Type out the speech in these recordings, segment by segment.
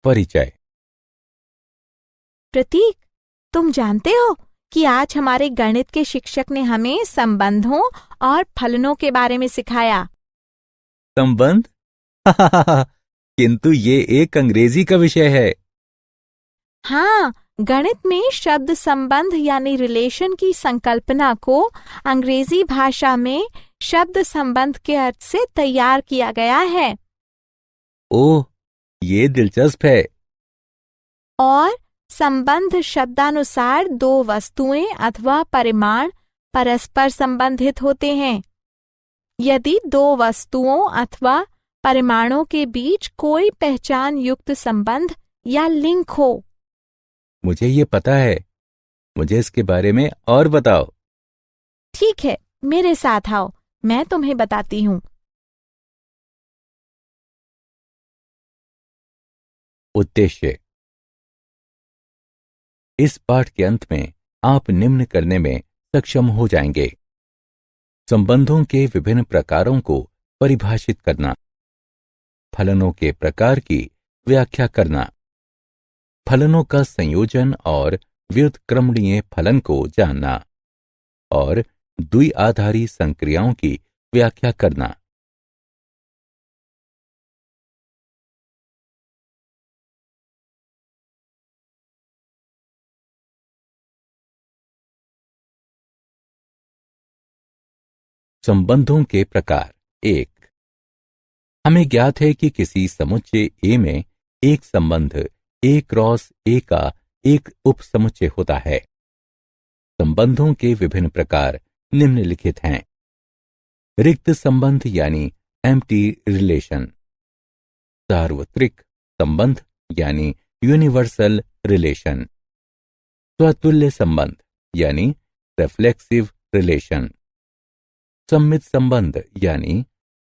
परिचय। प्रतीक, तुम जानते हो कि आज हमारे गणित के शिक्षक ने हमें संबंधों और फलनों के बारे में सिखाया। संबंध? किंतु ये एक अंग्रेजी का विषय है। हाँ, गणित में शब्द संबंध यानी रिलेशन की संकल्पना को अंग्रेजी भाषा में शब्द संबंध के अर्थ से तैयार किया गया है। ओह, ये दिलचस्प है। और संबंध शब्दानुसार दो वस्तुएं अथवा परिमाण परस्पर संबंधित होते हैं। यदि दो वस्तुओं अथवा परिमाणों के बीच कोई पहचान युक्त संबंध या लिंक हो। मुझे ये पता है, मुझे इसके बारे में और बताओ। ठीक है, मेरे साथ आओ, मैं तुम्हें बताती हूँ। उद्देश्य। इस पाठ के अंत में आप निम्न करने में सक्षम हो जाएंगे: संबंधों के विभिन्न प्रकारों को परिभाषित करना, फलनों के प्रकार की व्याख्या करना, फलनों का संयोजन और व्युत्क्रमणीय फलन को जानना और द्विआधारी संक्रियाओं की व्याख्या करना। संबंधों के प्रकार। 1। हमें ज्ञात है कि किसी समुच्चय ए में एक संबंध ए क्रॉस ए का एक उपसमुच्चय होता है। संबंधों के विभिन्न प्रकार निम्नलिखित हैं: रिक्त संबंध यानी एम्प्टी रिलेशन, सार्वत्रिक संबंध यानी यूनिवर्सल रिलेशन, स्वतुल्य संबंध यानी रिफ्लेक्सिव रिलेशन, सम्मित संबंध यानी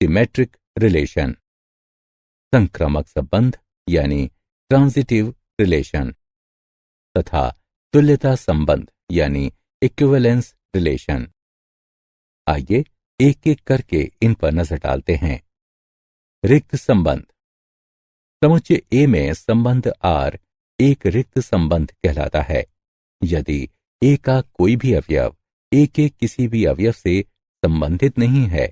सिमेट्रिक रिलेशन, संक्रामक संबंध यानी ट्रांजिटिव रिलेशन तथा तुल्यता संबंध यानी इक्विवेलेंस रिलेशन। आइए एक एक करके इन पर नजर डालते हैं। रिक्त संबंध। समुच्चय ए में संबंध आर एक रिक्त संबंध कहलाता है यदि ए का कोई भी अवयव ए के किसी भी अवयव से संबंधित नहीं है,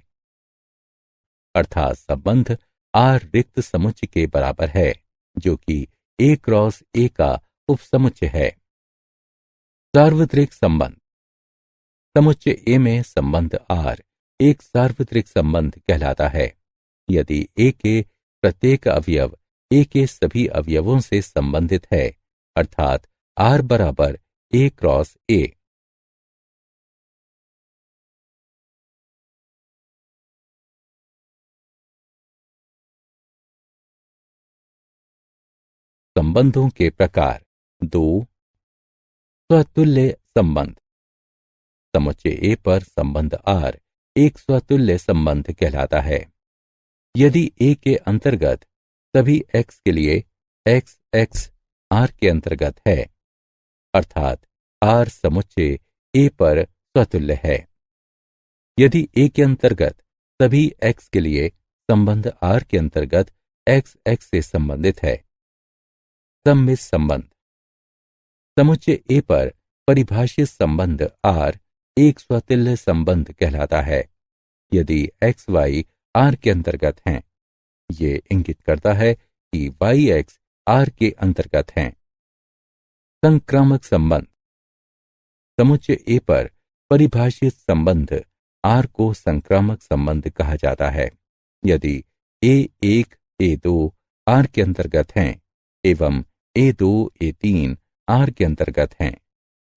अर्थात संबंध आर रिक्त समुच्चय के बराबर है जो कि ए क्रॉस ए का उपसमुच्चय है। सार्वत्रिक संबंध। समुच्चय ए में संबंध आर एक सार्वत्रिक संबंध कहलाता है यदि ए के प्रत्येक अवयव ए के सभी अवयवों से संबंधित है, अर्थात आर बराबर ए क्रॉस ए। संबंधों के प्रकार। 2। स्वतुल्य संबंध। समुच्चय ए पर संबंध आर एक स्वतुल्य संबंध कहलाता है यदि ए के अंतर्गत सभी एक्स के लिए एक्स एक्स आर के अंतर्गत है, अर्थात आर समुच्चय ए पर स्वतुल्य है। यदि ए के अंतर्गत सभी एक्स के लिए संबंध आर के अंतर्गत एक्स एक्स से संबंधित है। सम्मित संबंध। समुच्चय ए पर परिभाषित संबंध आर एक स्वतुल्य संबंध कहलाता है यदि एक्स वाई आर के अंतर्गत हैं। ये इंगित करता है कि वाई एक्स आर के अंतर्गत हैं। संक्रामक संबंध। समुच्चय ए पर परिभाषित संबंध आर को संक्रामक संबंध कहा जाता है यदि ए1 ए2 आर के अंतर्गत हैं एवं ए2 ए3 आर के अंतर्गत हैं।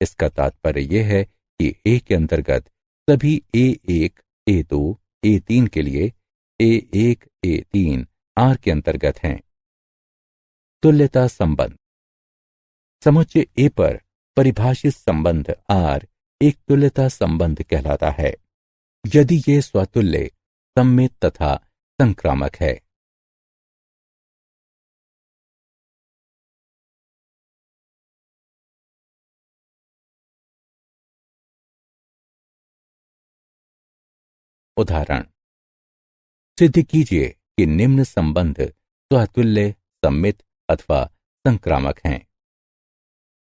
इसका तात्पर्य यह है कि ए के अंतर्गत सभी ए1 ए2 ए3 के लिए ए1 ए3 आर के अंतर्गत हैं। तुल्यता संबंध। समुच्चय ए पर परिभाषित संबंध आर एक तुल्यता संबंध कहलाता है यदि ये स्वतुल्य, सम्मित तथा संक्रामक है। उदाहरण। सिद्ध कीजिए कि निम्न संबंध स्वतुल्य, सम्मित अथवा संक्रामक हैं।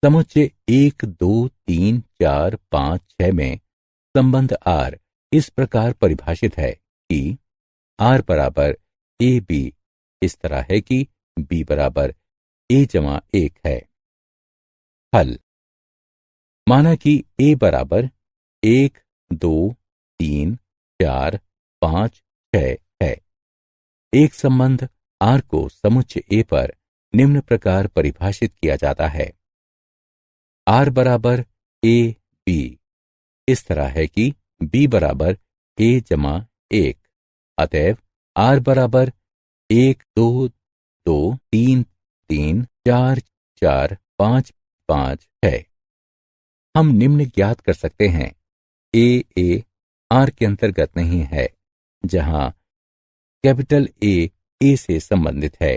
समुच्चय 1, 2, 3, 4, 5, 6 में संबंध R इस प्रकार परिभाषित है कि R बराबर ए बी इस तरह है कि B बराबर A जमा 1 है। हल: माना कि A बराबर 1, 2, 3, 4, 5, 6 है। एक संबंध R को समुच्चय A पर निम्न प्रकार परिभाषित किया जाता है। R बराबर ए बी इस तरह है कि B बराबर A जमा 1, अतएव R बराबर 1, 2, 2, 3, 3, 4, 4, 5, 5 है। हम निम्न ज्ञात कर सकते हैं: ए R के अंतर्गत नहीं है, जहां कैपिटल ए से संबंधित है।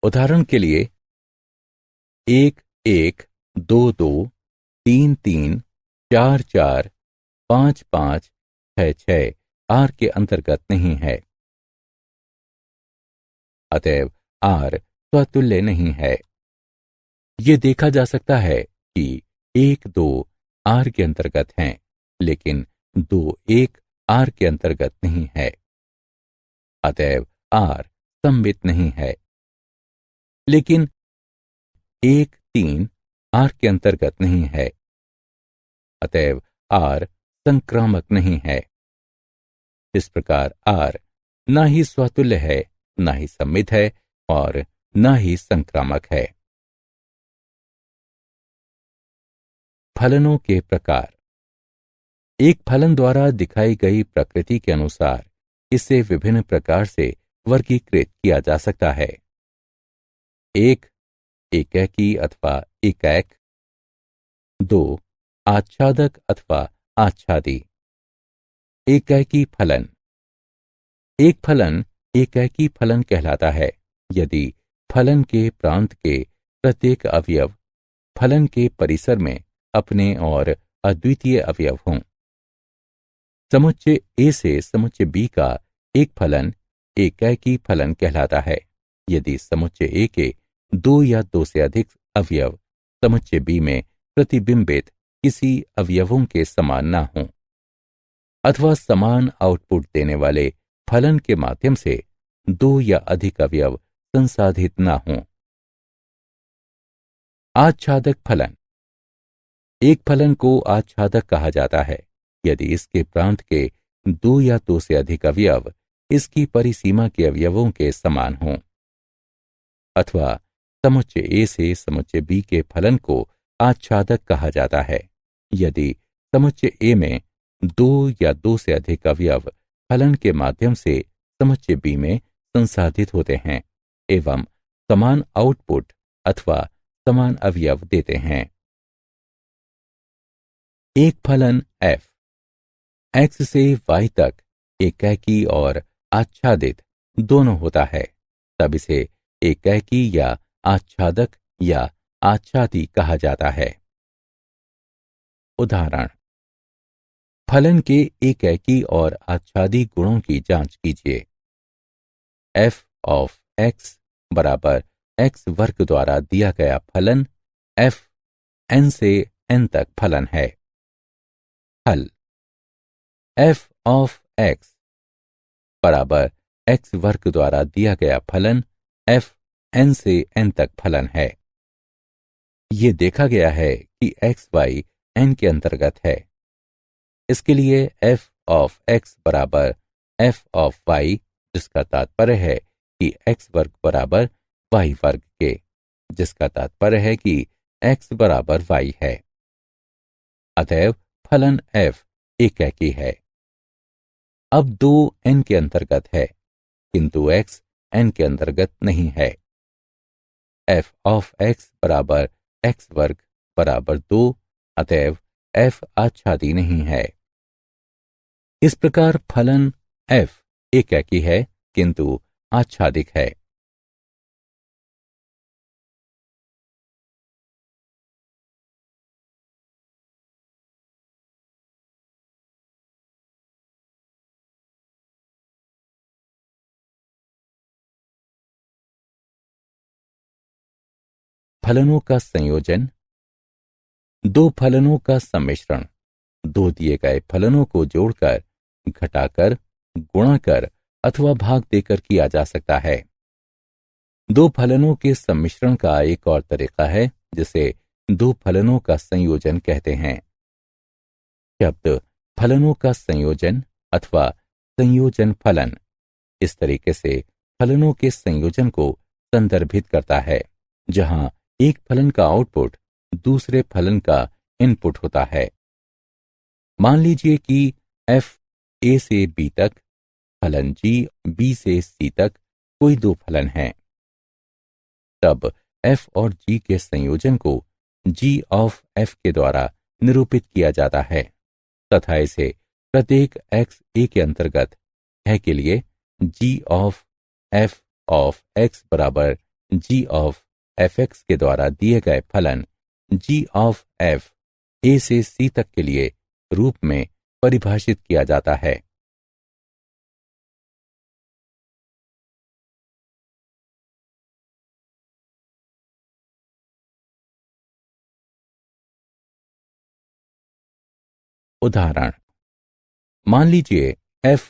उदाहरण के लिए 1, 1, 2, 2, 3, 3, 4, 4, 5, 5, 6, 6 R के अंतर्गत नहीं है, अतएव R स्वतुल्य नहीं है। ये देखा जा सकता है कि 1, 2 R के अंतर्गत हैं, लेकिन 2, 1 R के अंतर्गत नहीं है, अतएव R सममित नहीं है। लेकिन 1, 3 R के अंतर्गत नहीं है, अतएव R संक्रामक नहीं है। इस प्रकार R न ही स्वतुल्य है, न ही सममित है और न ही संक्रामक है। फलनों के प्रकार: एक फलन द्वारा दिखाई गई प्रकृति के अनुसार इसे विभिन्न प्रकार से वर्गीकृत किया जा सकता है। 1, एकैकी अथवा एकैक। 2, आच्छादक अथवा आच्छादी। एकैकी फलन: एक फलन एकैकी फलन कहलाता है यदि फलन के प्रांत के प्रत्येक अवयव फलन के परिसर में अपने और अद्वितीय अवयव हों। समुच्चय ए से समुच्चय बी का एक फलन एकैकी फलन कहलाता है यदि समुच्चय ए के 2 या 2 से अधिक अवयव समुच्चय बी में प्रतिबिंबित किसी अवयवों के समान न हों, अथवा समान आउटपुट देने वाले फलन के माध्यम से 2 या अधिक अवयव संसाधित न हों। आच्छादक फलन: एक फलन को आच्छादक कहा जाता है यदि इसके प्रांत के 2 या 2 से अधिक अवयव इसकी परिसीमा के अवयवों के समान हों, अथवा समुच्चय ए से समुच्चय बी के फलन को आच्छादक कहा जाता है यदि समुच्चय ए में 2 या 2 से अधिक अवयव फलन के माध्यम से समुच्चय बी में संसाधित होते हैं एवं समान आउटपुट अथवा समान अवयव देते हैं। एक फलन f x से y तक एकैकी और आच्छादित दोनों होता है, तब इसे एकैकी या आच्छादक या आच्छादी कहा जाता है। उदाहरण: फलन के एकैकी और आच्छादी गुणों की जांच कीजिए। f ऑफ x बराबर x वर्ग द्वारा दिया गया फलन f n से n तक फलन है। हल: f ऑफ x बराबर x वर्ग द्वारा दिया गया फलन f n से n तक फलन है। ये देखा गया है कि x y n के अंतर्गत है। इसके लिए f ऑफ x बराबर f ऑफ y, जिसका तात्पर्य है कि x वर्ग बराबर y वर्ग के, जिसका तात्पर्य है कि x बराबर y है। अतएव फलन f एकैकी है। अब 2 n के अंतर्गत है, किंतु x n के अंतर्गत नहीं है। f ऑफ x बराबर x वर्ग बराबर 2, अतएव f आच्छादी नहीं है। इस प्रकार फलन f एकैकी है किंतु आच्छादिक है। फलनों का संयोजन, दो फलनों का सम्मिश्रण, दो दिए गए फलनों को जोड़कर, घटाकर, गुणा कर अथवा भाग देकर किया जा सकता है। दो फलनों के सम्मिश्रण का एक और तरीका है जिसे दो फलनों का संयोजन कहते हैं। शब्द फलनों का संयोजन अथवा संयोजन फलन इस तरीके से फलनों के संयोजन को संदर्भित करता है जहां एक फलन का आउटपुट दूसरे फलन का इनपुट होता है। मान लीजिए कि f a से b तक, फलन g b से c तक कोई दो फलन हैं। तब f और g के संयोजन को g ऑफ f के द्वारा निरूपित किया जाता है तथा इसे प्रत्येक x a के अंतर्गत है के लिए g ऑफ x बराबर g ऑफ fx के द्वारा दिए गए फलन g ऑफ f a से c तक के लिए रूप में परिभाषित किया जाता है। उदाहरण, मान लीजिए f,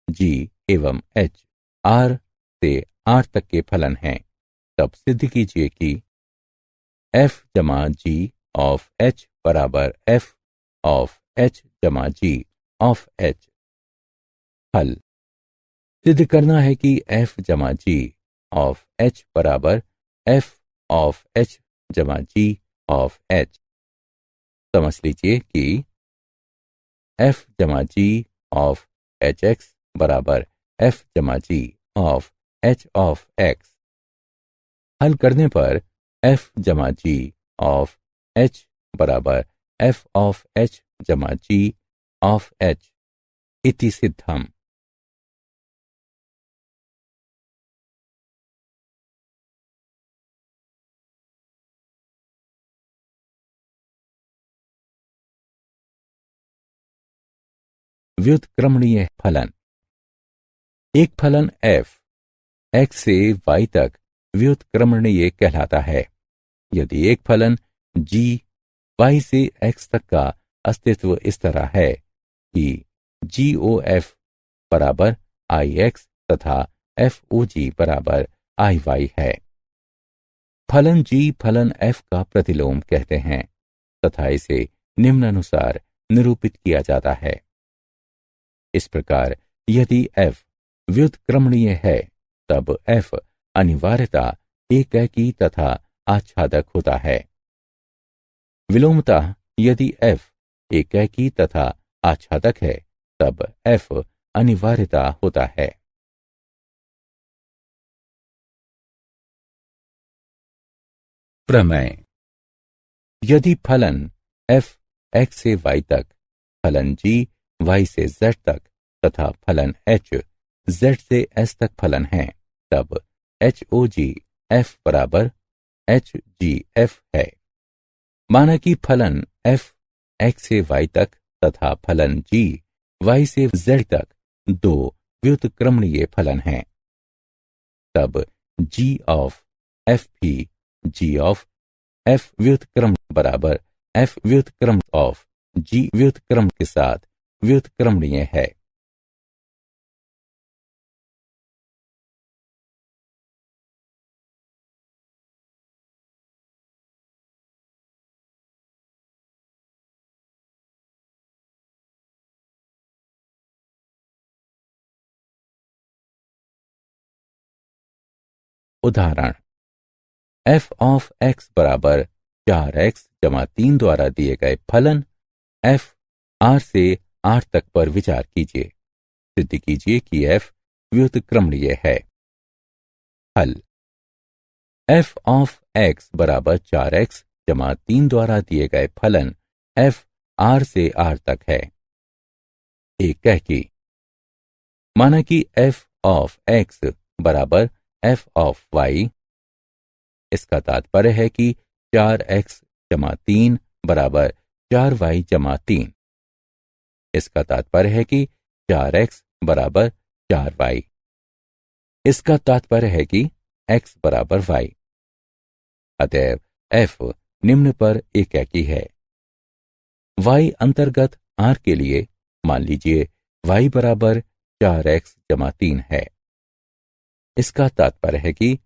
g एवं h r से r तक के फलन हैं। तब सिद्ध कीजिए कि f जमा g ऑफ h बराबर f ऑफ h जमा g ऑफ h। हल, सिद्ध करना है कि f जमा g ऑफ h बराबर f ऑफ h जमा g ऑफ h। समझ लीजिए कि f जमा g ऑफ hx बराबर f जमा g of h of x। हल करने पर f जमा g ऑफ h बराबर f ऑफ h जमा g ऑफ h इति सिद्धम। व्युत्क्रमणीय फलन। एक फलन f x से y तक व्युत्क्रमणीय कहलाता है यदि एक फलन g y से x तक का अस्तित्व इस तरह है कि GOF बराबर IX तथा FOG बराबर IY है। फलन g फलन f का प्रतिलोम कहते हैं तथा इसे निम्नानुसार निरूपित किया जाता है। इस प्रकार यदि f व्युत्क्रमणीय है तब f अनिवार्यता एकैकी तथा आच्छादक होता है। विलोमतः यदि f एकैकी तथा आच्छादक है तब f अनिवार्यता होता है। प्रमेय। यदि फलन f x से y तक, फलन g y से z तक तथा फलन h z से s तक फलन है तब HOG f बराबर HGF है। माना कि फलन f x से y तक तथा फलन g y से z तक दो व्युत्क्रमणीय फलन हैं। तब g ऑफ f भी g ऑफ f व्युत्क्रम बराबर f व्युत्क्रम ऑफ g व्युत्क्रम के साथ व्युत्क्रमणीय है। उदाहरण, f ऑफ x बराबर 4x जमा 3 द्वारा दिए गए फलन f r से r तक पर विचार कीजिए। सिद्ध कीजिए कि f व्युत्क्रमणीय है। हल, f ऑफ x बराबर 4x जमा 3 द्वारा दिए गए फलन f r से r तक है। एक कह की माना कि f ऑफ x बराबर f ऑफ y। इसका तात्पर्य है कि 4x जमा 3 बराबर 4y जमा 3। इसका तात्पर्य है कि 4x बराबर 4y। इसका तात्पर्य है कि x बराबर y। अतएव f निम्न पर एकाकी है। y अंतर्गत r के लिए मान लीजिए y बराबर 4x जमा 3 है। इसका तात्पर्य है कि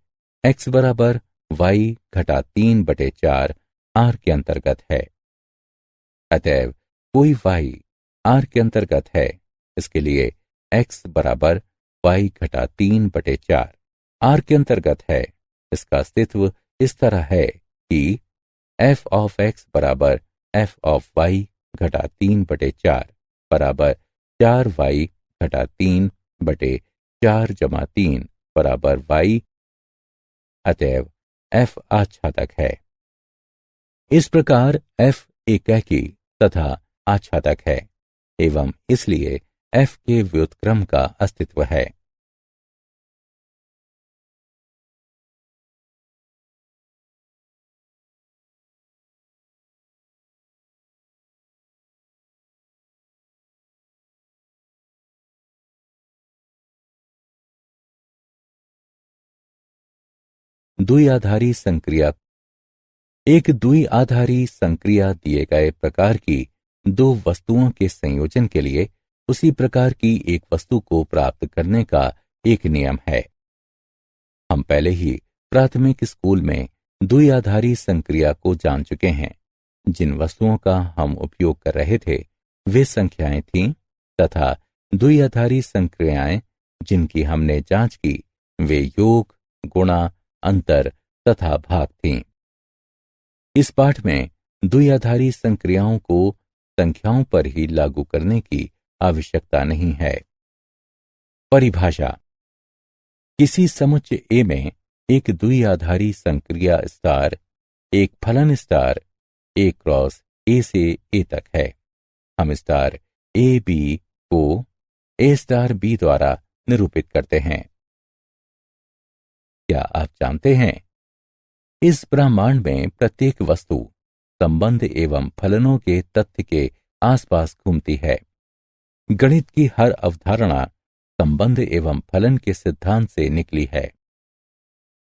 x बराबर y घटा 3/4 r के अंतर्गत है। अतएव कोई y r के अंतर्गत है, इसके लिए x बराबर y घटा 3/4 r के अंतर्गत है। इसका अस्तित्व इस तरह है कि f ऑफ x बराबर f ऑफ y घटा 3/4 बराबर 4y घटा 3/4 जमा 3 बराबर y। अतएव f आच्छादक है। इस प्रकार f एकाकी तथा आच्छादक है एवं इसलिए f के व्युत्क्रम का अस्तित्व है। द्विआधारी संक्रिया। एक द्विआधारी संक्रिया दिए गए प्रकार की दो वस्तुओं के संयोजन के लिए उसी प्रकार की एक वस्तु को प्राप्त करने का एक नियम है। हम पहले ही प्राथमिक स्कूल में द्विआधारी संक्रिया को जान चुके हैं। जिन वस्तुओं का हम उपयोग कर रहे थे वे संख्याएं थीं तथा द्विआधारी संक्रियाएं जिनकी हमने जांच की वे योग, गुणा, अंतर तथा भाग थीं। इस पाठ में द्विआधारी संक्रियाओं को संख्याओं पर ही लागू करने की आवश्यकता नहीं है। परिभाषा। किसी समुच्चय ए में एक द्विआधारी संक्रिया स्टार एक फलन स्टार ए क्रॉस ए से ए तक है। हम स्टार ए बी को ए स्टार बी द्वारा निरूपित करते हैं। क्या आप जानते हैं इस ब्रह्मांड में प्रत्येक वस्तु संबंध एवं फलनों के तथ्य के आसपास घूमती है। गणित की हर अवधारणा संबंध एवं फलन के सिद्धांत से निकली है।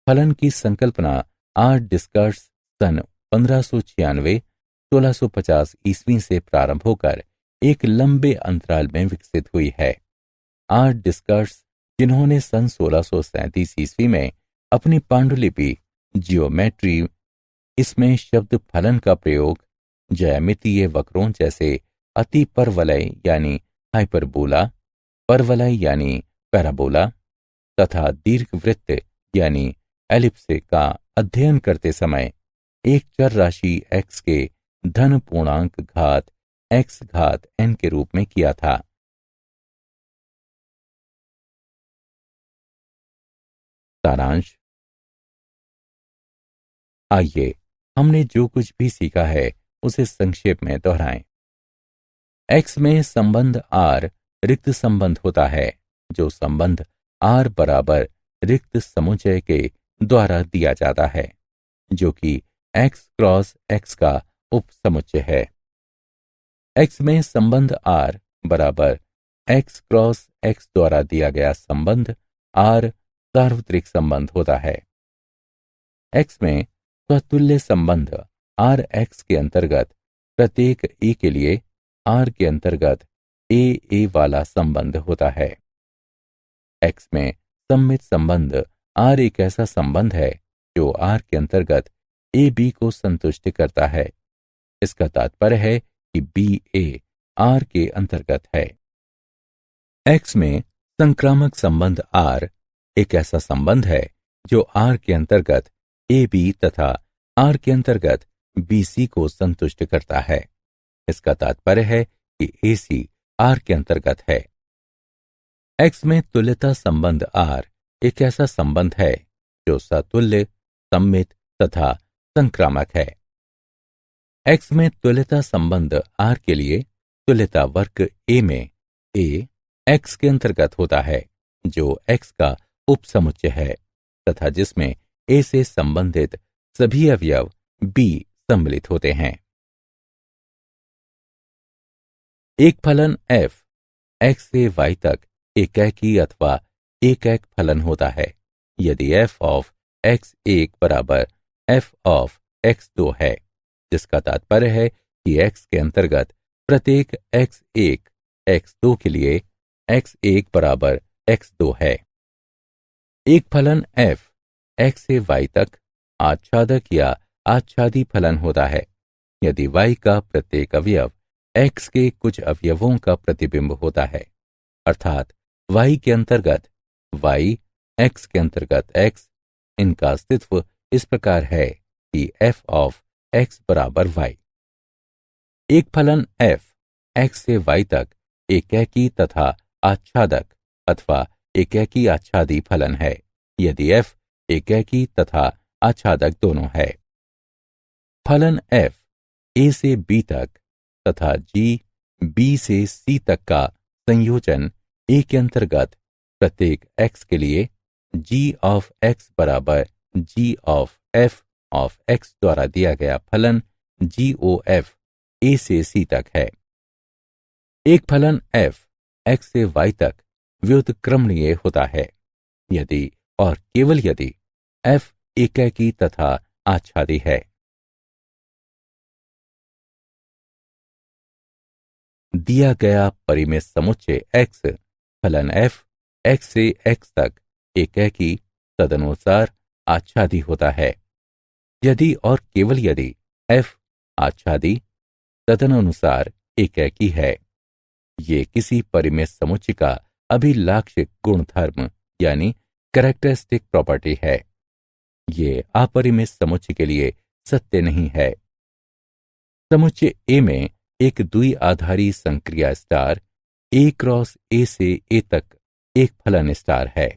फलन की संकल्पना आर डिस्कर्स सन 1596-1650 ईस्वी से प्रारंभ होकर एक लंबे अंतराल में विकसित हुई है। आर डिस्कर्स जिन्होंने सन 1637 ईस्वी में अपनी पांडुलिपि जियोमेट्री इसमें शब्द फलन का प्रयोग ज्यामितीय वक्रों जैसे अति परवलय यानी हाइपरबोला, परवलय यानी पैराबोला तथा दीर्घवृत्त यानी एलिप्स का अध्ययन करते समय एक चर राशि x के धन पूर्णांक घात x घात n के रूप में किया था। सारांश। आइए हमने जो कुछ भी सीखा है उसे संक्षेप में दोहराएं। x में संबंध r रिक्त संबंध होता है, जो संबंध r बराबर रिक्त समुच्चय के द्वारा दिया जाता है, जो कि x क्रॉस x का उप समुच्चय है। x में संबंध r बराबर x क्रॉस x द्वारा दिया गया संबंध r सार्वत्रिक संबंध होता है। x में स्वतुल्य संबंध r x के अंतर्गत प्रत्येक a के लिए r के अंतर्गत a वाला संबंध होता है। x में सममित संबंध r एक ऐसा संबंध है जो r के अंतर्गत a b को संतुष्ट करता है। इसका तात्पर्य है कि b a r के अंतर्गत है। x में संक्रामक संबंध r एक ऐसा संबंध है जो r के अंतर्गत a b तथा r के अंतर्गत b c को संतुष्ट करता है। इसका तात्पर्य है कि a c r के अंतर्गत है। x में तुल्यता संबंध r एक ऐसा संबंध है जो सतुल्य, सममित तथा संक्रामक है। x में तुल्यता संबंध r के लिए तुल्यता वर्ग a में a x के अंतर्गत होता है, जो x का उपसमुच्चय है तथा जिसमें a से संबंधित सभी अवयव b सम्मिलित होते हैं। एक फलन f x से y तक एकैकी अथवा एकैक फलन होता है यदि f ऑफ x1 बराबर f ऑफ x2 है, जिसका तात्पर्य है कि x के अंतर्गत प्रत्येक x1 x2 के लिए x1 बराबर x2 है। एक फलन f x से y तक आच्छादक या आच्छादी फलन होता है यदि y का प्रत्येक अवयव x के कुछ अवयवों का प्रतिबिंब होता है, अर्थात y के अंतर्गत y, x के अंतर्गत x। इनका अस्तित्व इस प्रकार है कि f ऑफ x बराबर y। एक फलन f x से y तक एकेकी तथा आच्छादक अथवा एकेकी आच्छादी फलन है यदि f एकेकी तथा आच्छादक दोनों है। फलन f a से b तक तथा g b से c तक का संयोजन a के अंतर्गत प्रत्येक x के लिए g ऑफ x बराबर g of f of x द्वारा दिया गया फलन GOF a से c तक है। एक फलन f x से y तक व्युत्क्रमणीय होता है यदि और केवल यदि f एकेकी तथा आच्छादी है। दिया गया परिमेय समुच्चय x फलन f x से x तक एकेकी तदनुसार आच्छादी होता है यदि और केवल यदि f आच्छादी तदनुसार एकेकी है। ये किसी परिमेय समुच्चय का अभिलाक्षिक गुणधर्म यानी कैरेक्टरिस्टिक प्रॉपर्टी है। ये अपरिमेय समुच्चय के लिए सत्य नहीं है। समुच्चय A में एक द्विआधारी संक्रिया स्टार A क्रॉस A से A तक एक फलन स्टार है।